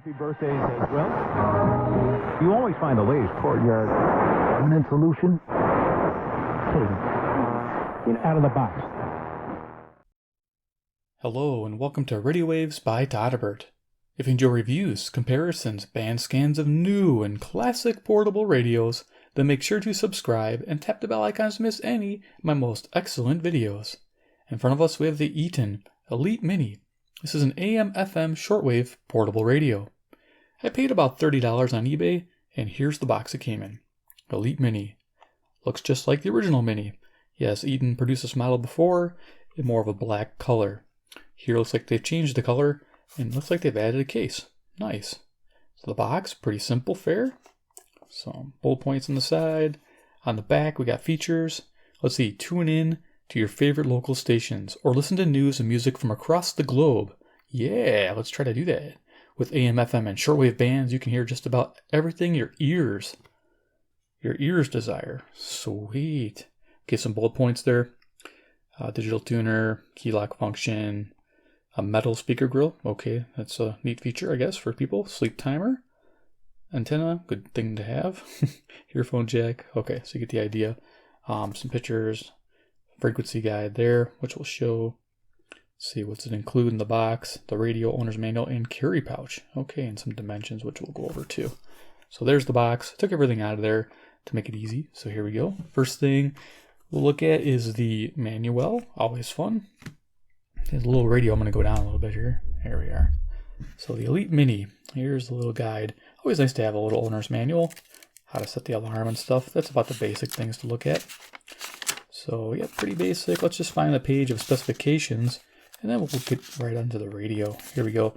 Happy birthdays as well. You always find the latest courtyard permanent solution. Out of the box. Hello and welcome to Radio Waves by Todderbert. If you enjoy reviews, comparisons, band scans of new and classic portable radios, then make sure to subscribe and tap the bell icons to miss any of my most excellent videos. In front of us we have the Eton Elite Mini. This is an AM/FM shortwave portable radio. I paid about $30 on eBay, and here's the box it came in. Elite Mini. Looks just like the original Mini. Yes, Eton produced this model before in more of a black color. Here looks like they've changed the color, and looks like they've added a case. Nice. So the box, pretty simple fare. Some bullet points on the side. On the back, we got features. Let's see, tune in to your favorite local stations, or listen to news and music from across the globe. Yeah, let's try to do that. With AM, FM, and shortwave bands, you can hear just about everything your ears desire. Sweet. Okay, some bullet points there. Digital tuner, key lock function, a metal speaker grill. Okay, that's a neat feature, I guess, for people. Sleep timer. Antenna, good thing to have. Earphone jack. Okay, so you get the idea. Some pictures. Frequency guide there, which will show, see what's it include in the box, the radio owner's manual, and carry pouch. Okay, and some dimensions, which we'll go over too. So there's the box. Took everything out of there to make it easy. So here we go. First thing we'll look at is the manual. Always fun. There's a little radio. I'm going to go down a little bit here. There we are. So the Elite Mini. Here's the little guide. Always nice to have a little owner's manual. How to set the alarm and stuff. That's about the basic things to look at. So yeah, pretty basic. Let's just find the page of specifications, and then we'll get right onto the radio. Here we go.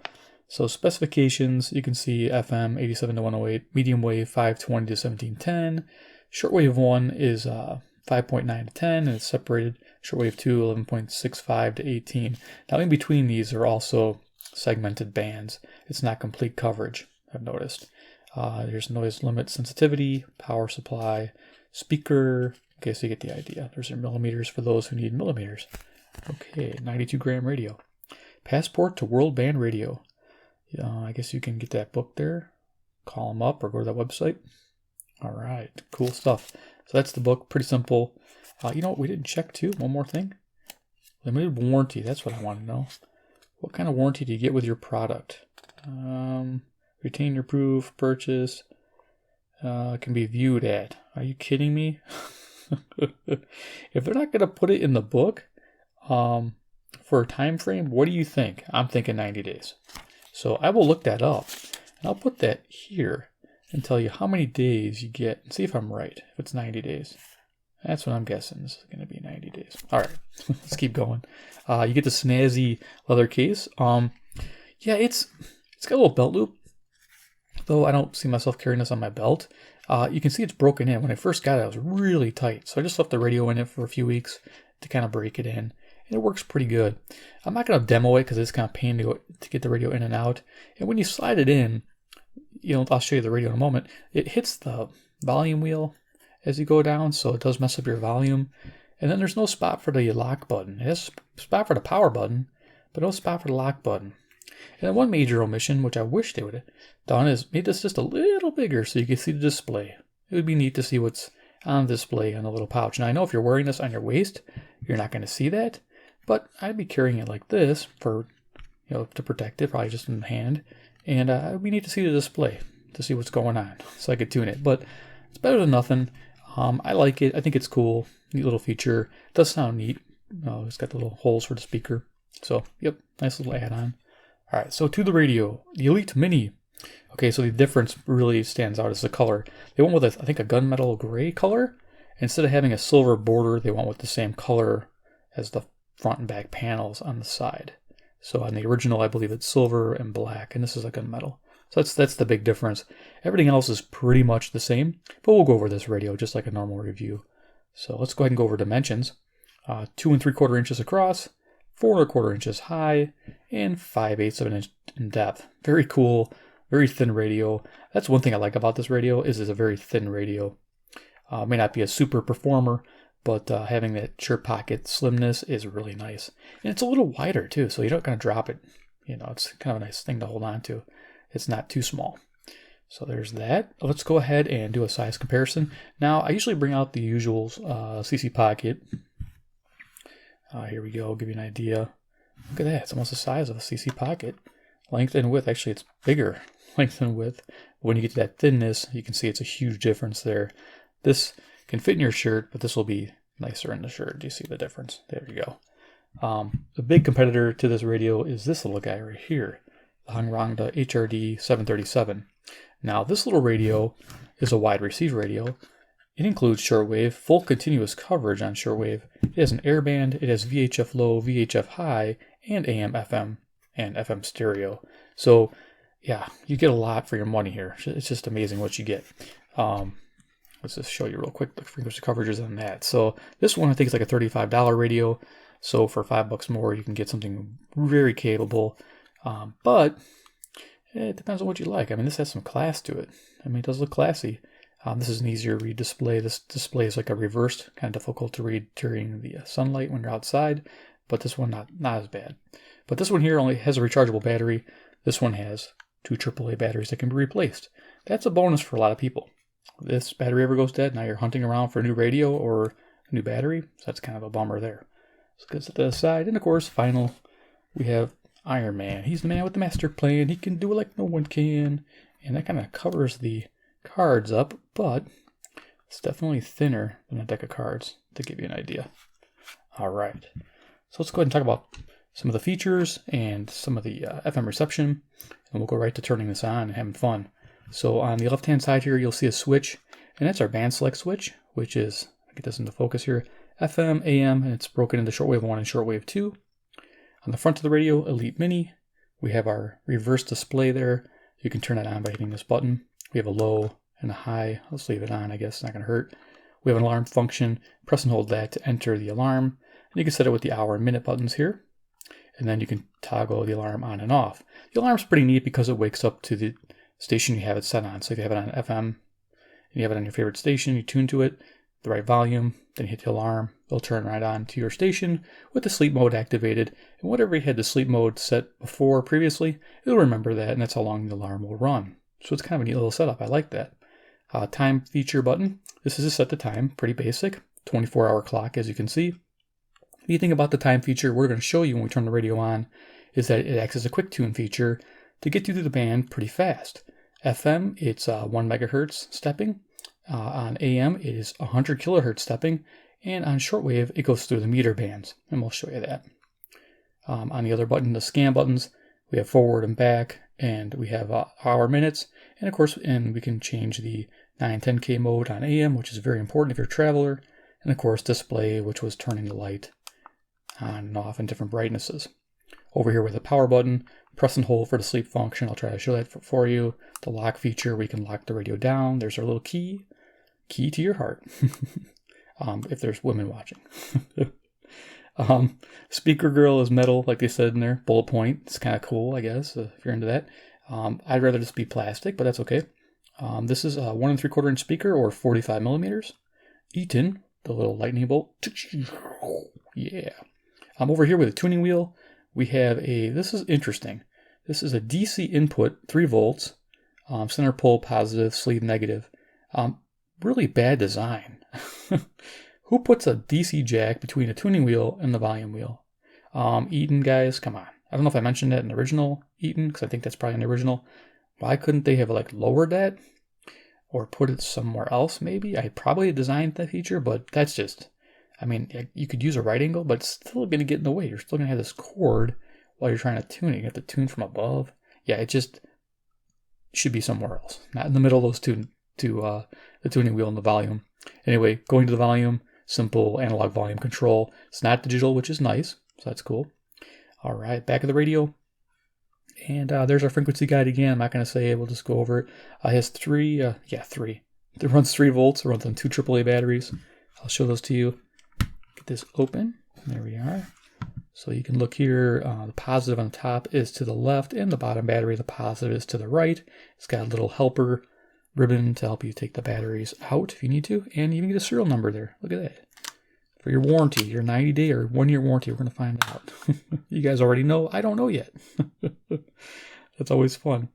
So specifications, you can see FM 87 to 108, medium wave 520 to 1710. Shortwave 1 is 5.9 to 10, and it's separated. Shortwave 2, 11.65 to 18. Now in between these are also segmented bands. It's not complete coverage, I've noticed. There's noise limit sensitivity, power supply, speaker. Okay, so you get the idea. There's your millimeters for those who need millimeters. Okay, 92 gram radio. Passport to World Band Radio. I guess you can get that book there. Call them up or go to that website. All right, cool stuff. So that's the book, pretty simple. You know what we didn't check too? One more thing. Limited warranty, that's what I want to know. What kind of warranty do you get with your product? Retain your proof, purchase. Can be viewed at. Are you kidding me? If they're not going to put it in the book for a time frame, what do you think? I'm thinking 90 days. So I will look that up, and I'll put that here and tell you how many days you get and see if I'm right, if it's 90 days. That's what I'm guessing. This is going to be 90 days. All right, let's keep going. You get the snazzy leather case. Yeah, it's got a little belt loop, though I don't see myself carrying this on my belt. You can see it's broken in. When I first got it, it was really tight. So I just left the radio in it for a few weeks to kind of break it in. And it works pretty good. I'm not going to demo it because it's kind of pain to get the radio in and out. And when you slide it in, I'll show you the radio in a moment. It hits the volume wheel as you go down, so it does mess up your volume. And then there's no spot for the lock button. It has a spot for the power button, but no spot for the lock button. And then one major omission, which I wish they would have done, is made this just a little bigger so you can see the display. It would be neat to see what's on display on the little pouch. Now I know if you're wearing this on your waist, you're not going to see that, but I'd be carrying it like this for, to protect it, probably just in the hand. And it would be neat to see the display to see what's going on, so I could tune it. But it's better than nothing. I like it. I think it's cool. Neat little feature. It does sound neat. It's got the little holes for the speaker. So, yep, nice little add-on. All right, so to the radio, the Elite Mini. Okay, so the difference really stands out is the color. They went with, I think, a gunmetal gray color. Instead of having a silver border, they went with the same color as the front and back panels on the side. So on the original, I believe it's silver and black, and this is a gunmetal. So that's the big difference. Everything else is pretty much the same, but we'll go over this radio just like a normal review. So let's go ahead and go over dimensions. 2 3/4 inches across, 4 1/4 inches high, and 5/8 of an inch in depth. Very cool, very thin radio. That's one thing I like about this radio is it's a very thin radio. May not be a super performer, but having that sure pocket slimness is really nice. And it's a little wider too, so you don't kind of drop it. It's kind of a nice thing to hold on to. it's not too small. So there's that. Let's go ahead and do a size comparison. Now, I usually bring out the usual CC Pocket. Here we go, I'll give you an idea. Look at that, it's almost the size of a CC Pocket. Length and width, actually it's bigger length and width. When you get to that thinness, you can see it's a huge difference there. This can fit in your shirt, but this will be nicer in the shirt. Do you see the difference? There you go. The big competitor to this radio is this little guy right here, the Hangrangda HRD 737. Now, this little radio is a wide receive radio. It includes shortwave, full continuous coverage on shortwave. It has an airband, it has VHF low, VHF high, and AM, FM, and FM stereo. So, yeah, you get a lot for your money here. It's just amazing what you get. Let's just show you real quick the frequency coverages on that. So, this one I think is like a $35 radio. So, for $5 more, you can get something very capable. But it depends on what you like. I mean, this has some class to it. I mean, it does look classy. This is an easier read display. This display is like a reversed, kind of difficult to read during the sunlight when you're outside. But this one, not as bad. But this one here only has a rechargeable battery. This one has 2 AAA batteries that can be replaced. That's a bonus for a lot of people. If this battery ever goes dead, now you're hunting around for a new radio or a new battery. So that's kind of a bummer there. So let's set that aside. And of course, final, we have Iron Man. He's the man with the master plan. He can do it like no one can. And that kind of covers the cards up, but it's definitely thinner than a deck of cards, to give you an idea. All right. So let's go ahead and talk about some of the features and some of the FM reception. And we'll go right to turning this on and having fun. So on the left-hand side here, you'll see a switch. And that's our band select switch, which is, I'll get this into focus here, FM, AM, and it's broken into shortwave 1 and shortwave 2. On the front of the radio, Elite Mini, we have our reverse display there. You can turn it on by hitting this button. We have a low and a high. Let's leave it on, I guess. It's not going to hurt. We have an alarm function. Press and hold that to enter the alarm. And you can set it with the hour and minute buttons here. And then you can toggle the alarm on and off. The alarm's pretty neat because it wakes up to the station you have it set on. So if you have it on FM and you have it on your favorite station, you tune to it, the right volume, then you hit the alarm. It'll turn right on to your station with the sleep mode activated. And whatever you had the sleep mode set before previously, it'll remember that, and that's how long the alarm will run. So it's kind of a neat little setup. I like that. Time feature button. This is to set the time. Pretty basic. 24-hour clock, as you can see. The neat thing about the time feature we're going to show you when we turn the radio on is that it acts as a quick tune feature to get you through the band pretty fast. FM, it's 1 megahertz stepping. On AM, it is 100 kilohertz stepping. And on shortwave, it goes through the meter bands. And we'll show you that. On the other button, the scan buttons, we have forward and back. And we have hour minutes. And of course, we can change the 910K mode on AM, which is very important if you're a traveler. And of course, display, which was turning the light on and off in different brightnesses. Over here with the power button, press and hold for the sleep function. I'll try to show that for you. The lock feature, we can lock the radio down. There's our little key to your heart. If there's women watching. Speaker grill is metal, like they said in there. Bullet point. It's kind of cool, I guess, if you're into that. I'd rather this be plastic, but that's okay. This is a 1 3/4 inch speaker, or 45 millimeters. Eton, the little lightning bolt. Yeah. Over here with a tuning wheel, we have this is interesting. This is a DC input, 3 volts, center pole positive, sleeve negative. Really bad design. Who puts a DC jack between a tuning wheel and the volume wheel? Eton guys, come on. I don't know if I mentioned that in the original Eton, because I think that's probably in the original. Why couldn't they have lowered that? Or put it somewhere else, maybe? I probably designed that feature, but that's just, I mean, you could use a right angle, but it's still going to get in the way. You're still going to have this cord while you're trying to tune it. You have to tune from above. Yeah, it just should be somewhere else. Not in the middle of those two, the tuning wheel and the volume. Anyway, going to the volume, simple analog volume control. It's not digital, which is nice, so that's cool. All right, back of the radio. And there's our frequency guide again. I'm not going to say it. We'll just go over it. It has three. It runs 3 volts. It runs on 2 AAA batteries. I'll show those to you. Get this open. There we are. So you can look here. The positive on the top is to the left, and the bottom battery, the positive, is to the right. It's got a little helper ribbon to help you take the batteries out if you need to. And you even get a serial number there. Look at that. For your warranty, your 90-day or 1-year warranty, we're going to find out. You guys already know. I don't know yet. That's always fun.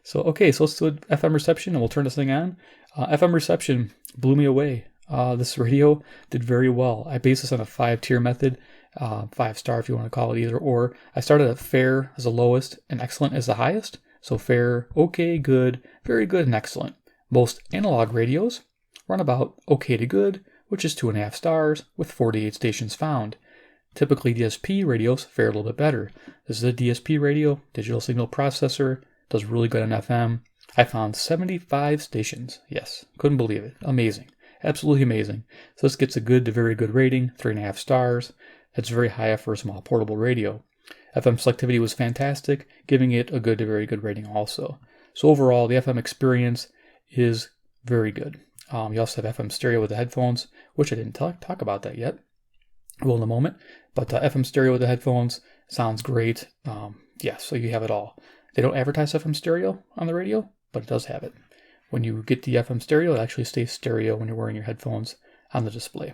So let's do FM reception, and we'll turn this thing on. FM reception blew me away. This radio did very well. I based this on a 5-tier method, 5-star if you want to call it either or. I started at fair as the lowest and excellent as the highest. So fair, okay, good, very good, and excellent. Most analog radios run about okay to good, which is 2.5 stars with 48 stations found. Typically DSP radios fare a little bit better. This is a DSP radio, digital signal processor, does really good on FM. I found 75 stations. Yes, couldn't believe it. Amazing. Absolutely amazing. So this gets a good to very good rating, 3.5 stars. That's very high for a small portable radio. FM selectivity was fantastic, giving it a good to very good rating also. So overall, the FM experience is very good. You also have FM stereo with the headphones, which I didn't talk about that yet. Well, in a moment. But FM stereo with the headphones sounds great. So you have it all. They don't advertise FM stereo on the radio, but it does have it. When you get the FM stereo, it actually stays stereo when you're wearing your headphones on the display.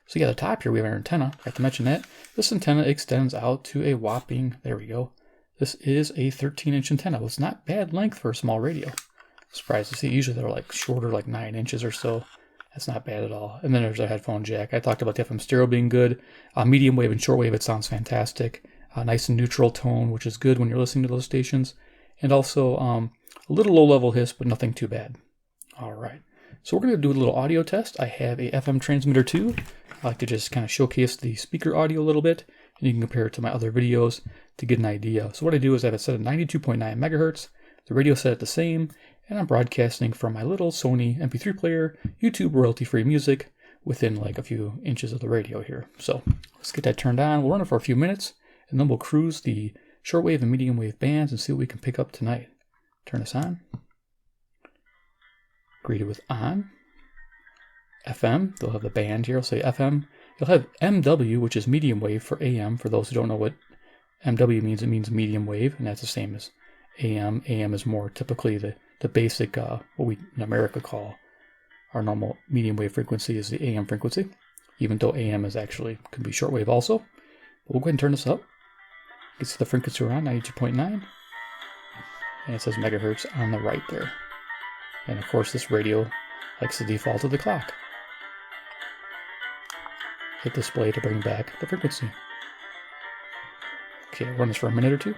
So the top here, we have our antenna. I have to mention that. This antenna extends out to a whopping, there we go. This is a 13-inch antenna. Well, it's not bad length for a small radio. Surprised to see. Usually they're like shorter, like 9 inches or so. That's not bad at all. And then there's a headphone jack. I talked about the FM stereo being good. Medium wave and shortwave, it sounds fantastic. Nice and neutral tone, which is good when you're listening to those stations. And also a little low-level hiss, but nothing too bad. All right. So we're going to do a little audio test. I have a FM transmitter too. I like to just kind of showcase the speaker audio a little bit. And you can compare it to my other videos to get an idea. So what I do is I have it set at 92.9 megahertz. The radio set at the same. And I'm broadcasting from my little Sony MP3 player, YouTube royalty-free music, within like a few inches of the radio here. So let's get that turned on. We'll run it for a few minutes, and then we'll cruise the shortwave and medium wave bands and see what we can pick up tonight. Turn this on. Greeted with on. FM, they'll have the band here. I'll say FM. You'll have MW, which is medium wave for AM. For those who don't know what MW means, it means medium wave, and that's the same as AM. AM is more typically the basic, what we in America call our normal medium wave frequency is the AM frequency, even though AM is actually, can be shortwave also. But we'll go ahead and turn this up. You can see the frequency we're on, 92.9. And it says megahertz on the right there. And of course this radio likes to default to the clock. Hit display to bring back the frequency. Okay, I'll run this for a minute or two.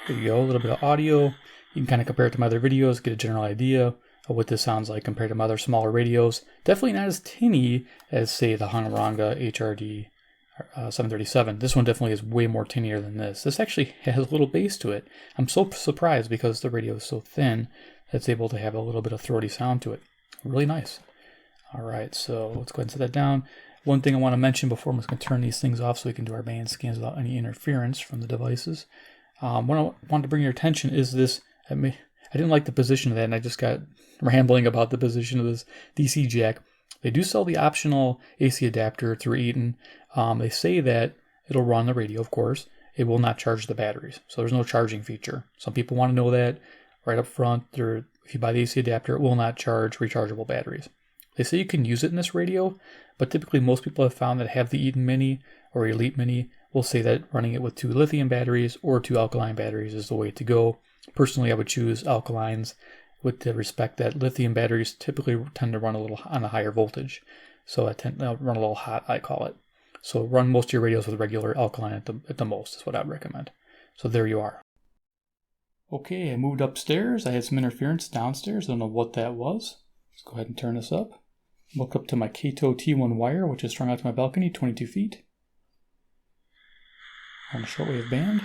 There you go, a little bit of audio. You can kind of compare it to my other videos, get a general idea. of what this sounds like compared to my other smaller radios. Definitely not as tinny as, say, the Hangaranga HRD 737. This one definitely is way more tinnier than this. This actually has a little bass to it. I'm so surprised because the radio is so thin that it's able to have a little bit of throaty sound to it. Really nice. All right, so let's go ahead and set that down. One thing I want to mention before I'm just going to turn these things off so we can do our band scans without any interference from the devices. What I wanted to bring your attention is this. I didn't like the position of that, and I just got rambling about the position of this DC jack. They do sell the optional AC adapter through Eton. They say that it'll run the radio, of course. It will not charge the batteries, so there's no charging feature. Some people want to know that right up front. If you buy the AC adapter, it will not charge rechargeable batteries. They say you can use it in this radio, but typically most people have found that have the Eton Mini or Elite Mini will say that running it with 2 lithium batteries or 2 alkaline batteries is the way to go. Personally, I would choose alkalines with the respect that lithium batteries typically tend to run a little on a higher voltage. So I tend to run a little hot, I call it. So run most of your radios with regular alkaline at the most is what I'd recommend. So there you are. Okay, I moved upstairs. I had some interference downstairs. I don't know what that was. Let's go ahead and turn this up. Look up to my Kato T1 wire, which is strung out to my balcony, 22 feet. On a shortwave band.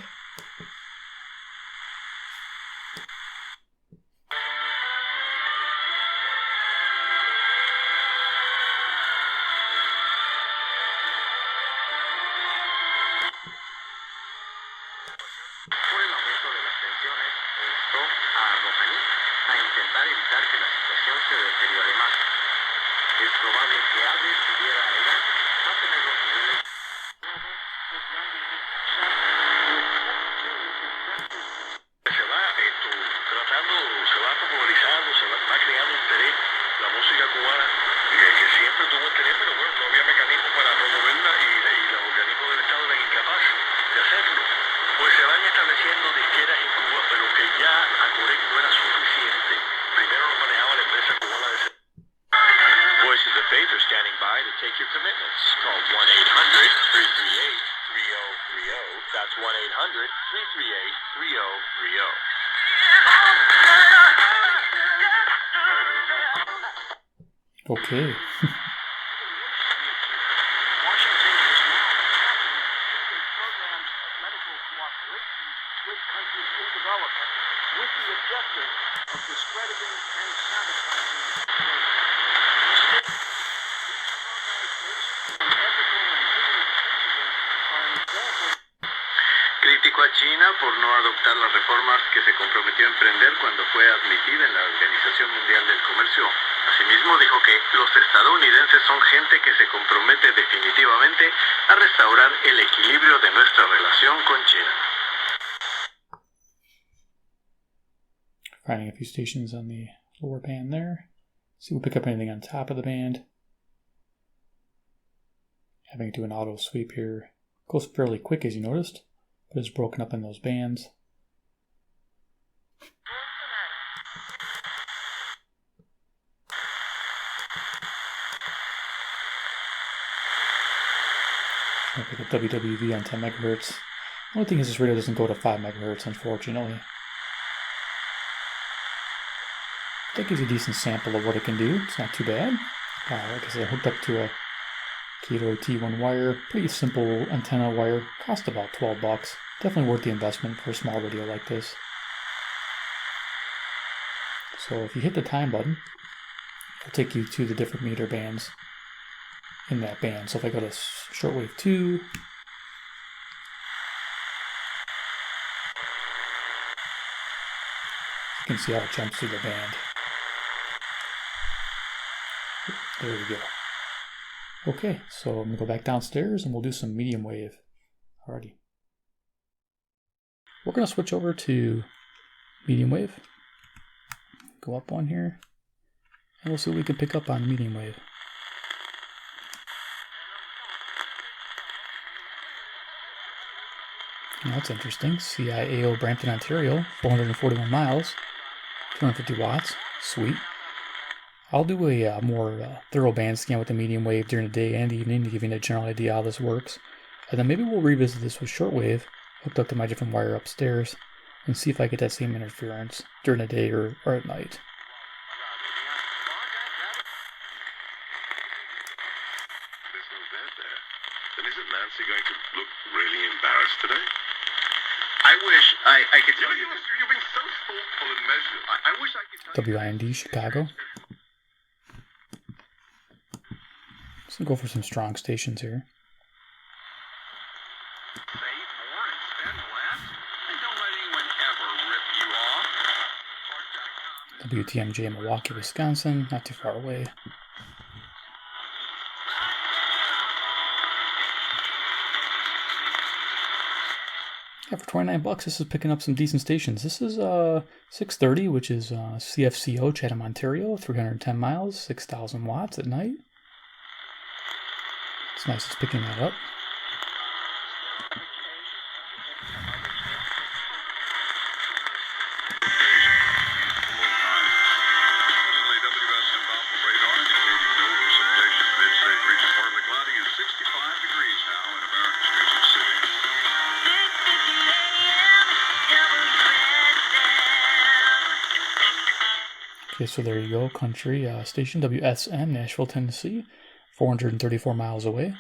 Take your commitments. Call 1-800-338-3030. That's 1-800-338-3030. Okay. Criticó a China por no adoptar las reformas que se comprometió a emprender cuando fue admitida en la Organización Mundial del Comercio. Asimismo, dijo que los estadounidenses son gente que se compromete definitivamente a restaurar el equilibrio de nuestra relación con China. Finding a few stations on the lower band there. See if we pick up anything on top of the band. Having to do an auto sweep here. Goes fairly quick, as you noticed, but it's broken up in those bands. I'll pick up WWV on 10 megahertz. The only thing is this radio doesn't go to 5 megahertz, unfortunately. That gives you a decent sample of what it can do. It's not too bad. Like I said, hooked up to a Kato T1 wire. Pretty simple antenna wire. Cost about $12. Definitely worth the investment for a small radio like this. So if you hit the time button, it'll take you to the different meter bands in that band. So if I go to shortwave 2, you can see how it jumps through the band. There we go. Okay, so I'm going to go back downstairs and we'll do some medium wave. Alrighty. We're going to switch over to medium wave. Go up one here. And we'll see what we can pick up on medium wave. Now, that's interesting. CIAO Brampton, Ontario. 441 miles. 250 watts. Sweet. I'll do a more thorough band scan with the medium wave during the day and evening to give you a general idea how this works. And then maybe we'll revisit this with shortwave, hooked up to my different wire upstairs, and see if I get that same interference during the day or at night. Then isn't Nancy going to look really embarrassed today? I wish I could tell you. You've been so thoughtful and measured. I wish I could tell you. WIND Chicago. Let's go for some strong stations here. Save more and spend less? And don't let anyone ever rip you off. WTMJ Milwaukee, Wisconsin, not too far away. Yeah, for $29, this is picking up some decent stations. This is 630, which is CFCO, Chatham, Ontario, 310 miles, 6,000 watts at night. It's nice, it's picking that up. Okay, so there you go, country station WSN, Nashville, Tennessee, 434 miles away.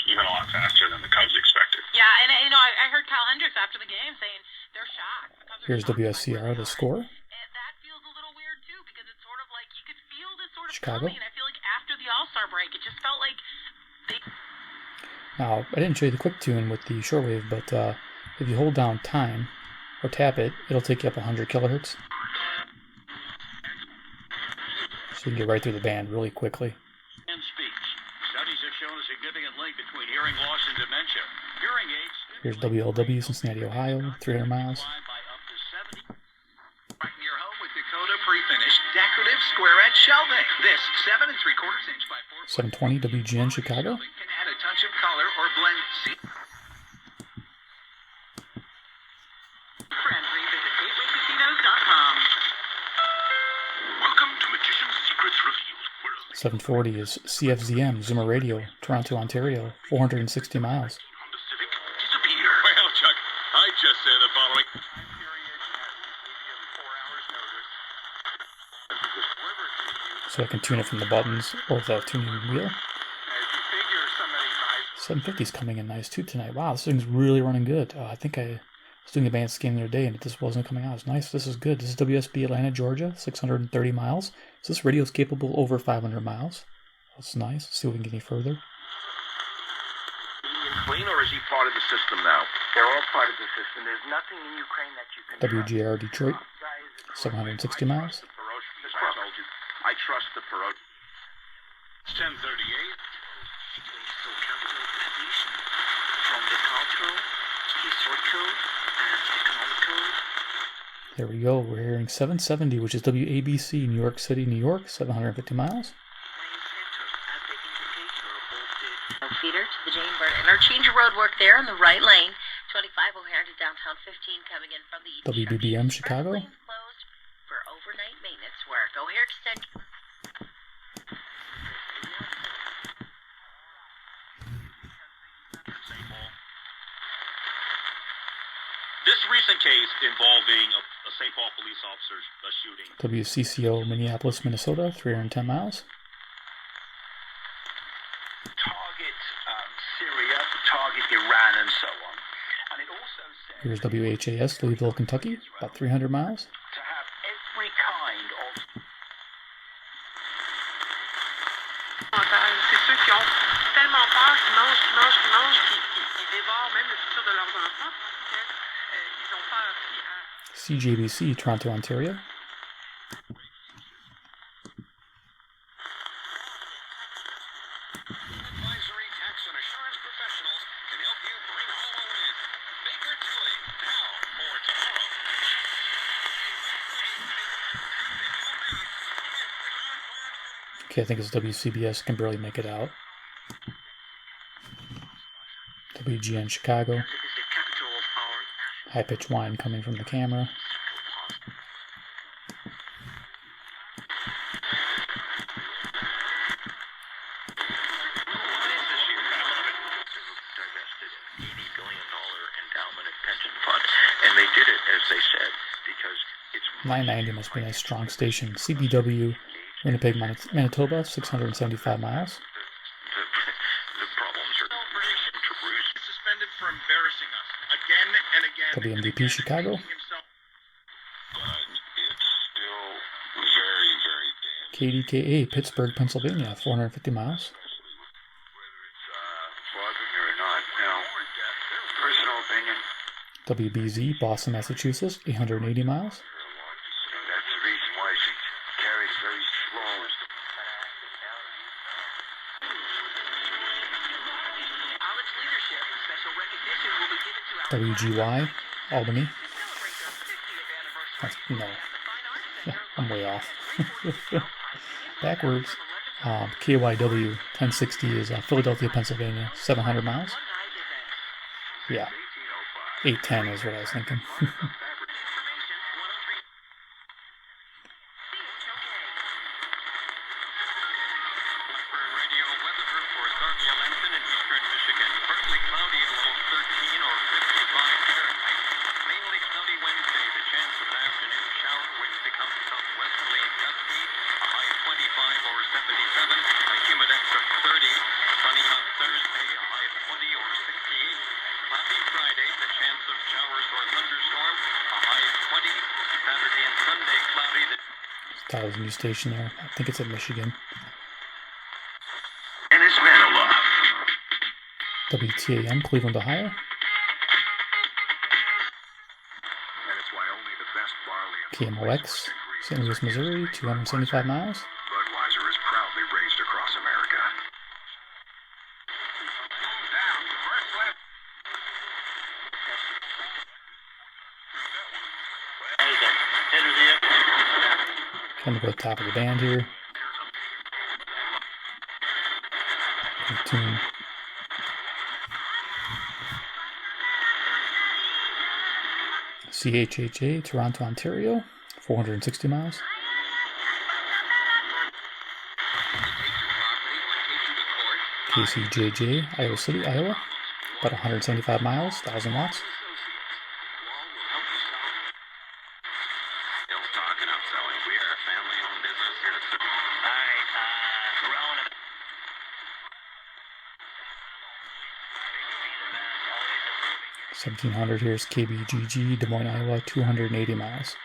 Even a lot faster than the Cubs expected. Yeah, and you know, I heard Kyle Hendricks after the game saying they're shocked. The Cubs are Here's shocked WSCR, the score. And that feels a little weird too, because it's sort of like you could feel this sort of Chicago. coming. And I feel like after the All-Star break, it just felt like they. Now, I didn't show you the quick tune with the shortwave, but if you hold down time or tap it, it'll take you up 100 kilohertz. So you can get right through the band really quickly. And speech. Studies have shown a significant link between hearing loss and dementia. Hearing aids. Here's WLW, Cincinnati, Ohio, 300 miles. Right in your home with Dakota pre-finished decorative square edge shelving. This 7 3/4 inch by 4 720 WGN Chicago. can add a touch of color or blend. Friendly, visit gatewaycasinos.com. Welcome to Magician's Secrets Revealed. 740 is CFZM, Zoomer Radio, Toronto, Ontario, 460 miles. Honda Civic disappear. Well, Chuck, I just said the following. So I can tune it from the buttons or the tuning wheel. 750 is coming in nice too tonight. Wow, this thing's really running good. I think I was doing advanced game the other day and it just wasn't coming out. It's nice. This is good. This is WSB Atlanta, Georgia, 630 miles. So this radio is capable over 500 miles. That's nice. Let's see if we can get any further. Clean, or is he part of the system now? They're all part of the system. There's nothing in Ukraine that you can WGR Detroit, 760 miles. I trust the Perot. It's 10:38. From the cultural, historical, and economical. There we go. We're hearing 770, which is WABC, New York City, New York, 750 miles. Feeder to the Jane Byrne Interchange Road work there in the right lane. 25 O'Hare to downtown 15 coming in from the WBBM Chicago. Lane closed for overnight maintenance work. O'Hare extension. This recent case involving a St. Paul police officer shooting. WCCO, Minneapolis, Minnesota, 310 miles. Target Syria, target Iran, and so on. And it also says Here's WHAS, Louisville, Kentucky, about 300 miles. to have every kind of. C'est ceux qui ont tellement peur qu'ils mangent, qu'ils dévorent même le futur de leurs enfants parce qu'ils ont peur aussi à... CJBC, Toronto, Ontario. Advisory tax and assurance professionals can help you bring home a win. Baker Tilly, now or tomorrow. Okay, I think it's WCBS. Can barely make it out. WGN Chicago. High pitch whine coming from the camera. And they did it, as they said, because it's 990 must be a nice strong station. CBW, Winnipeg, Manitoba, 675 miles. the for embarrassing us again and again. WMDP Chicago. KDKA Pittsburgh, Pennsylvania, 450 miles. WBZ Boston, Massachusetts, 880 miles. That's the reason why she carries very slow. WGY Albany. No. Yeah, I'm way off. Backwards. KYW 1060 is Philadelphia, Pennsylvania, 700 miles. Yeah. 810 is what I was thinking. Tyler's new station there. I think it's in Michigan. And it's Vanilla. WTAM, Cleveland, Ohio. KMOX, St. Louis, Missouri, 275 miles. Budweiser is proudly raised across America. Trying to go to the top of the band here. Tune. CHHA, Toronto, Ontario, 460 miles. KCJJ, Iowa City, Iowa, about 175 miles, 1,000 watts. $1,700. Here's KBGG, Des Moines, Iowa, 280 miles.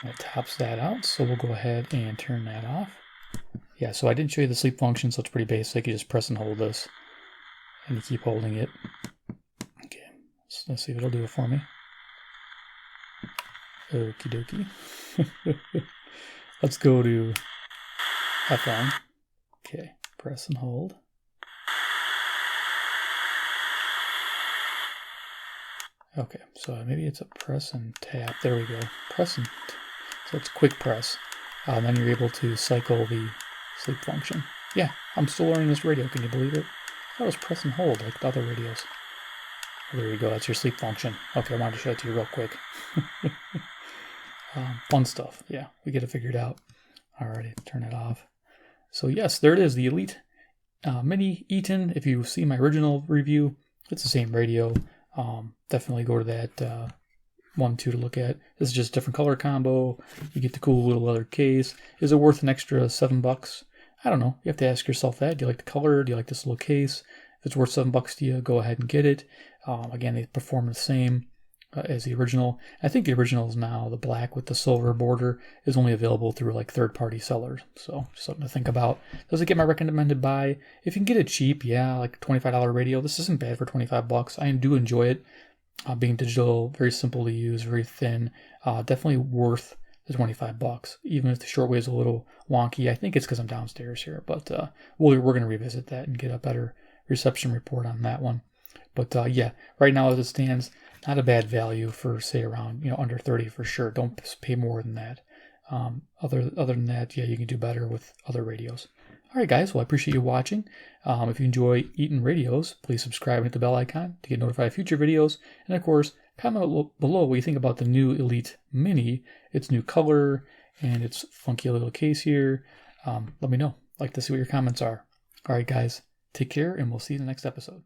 That tops that out, so we'll go ahead and turn that off. Yeah, so I didn't show you the sleep function, so it's pretty basic. You just press and hold this, and you keep holding it. Okay, so let's see if it'll do it for me. Okie dokie. Let's go to FM. Okay, press and hold. Okay, so maybe it's a press and tap. There we go. Press and so it's quick press. Then you're able to cycle the sleep function. Yeah, I'm still learning this radio. Can you believe it? That was press and hold like the other radios. Oh, there you go. That's your sleep function. Okay, I wanted to show it to you real quick. Fun stuff. Yeah, we get it figured out. Alrighty, turn it off. So yes, there it is. The Elite Mini Eton. If you see my original review, it's the same radio. Definitely go to that one to look at. This is just a different color combo. You get the cool little leather case. Is it worth an extra $7? I don't know. You have to ask yourself that. Do you like the color? Do you like this little case? If it's worth $7 to you, go ahead and get it. Again, they perform the same as the original. I think the original is now the black with the silver border is only available through like third-party sellers. So something to think about. Does it get my recommended buy? If you can get it cheap, yeah, like a $25 radio. This isn't bad for $25. I do enjoy it. Being digital, very simple to use, very thin. Definitely worth the $25. Even if the shortwave is a little wonky, I think it's because I'm downstairs here. But we're going to revisit that and get a better reception report on that one. But yeah, right now as it stands, not a bad value for say around under 30 for sure. Don't pay more than that. Other than that, yeah, you can do better with other radios. All right, guys. Well, I appreciate you watching. If you enjoy Eton Radios, please subscribe and hit the bell icon to get notified of future videos. And of course, comment below what you think about the new Elite Mini, its new color, and its funky little case here. Let me know. I'd like to see what your comments are. All right, guys. Take care, and we'll see you in the next episode.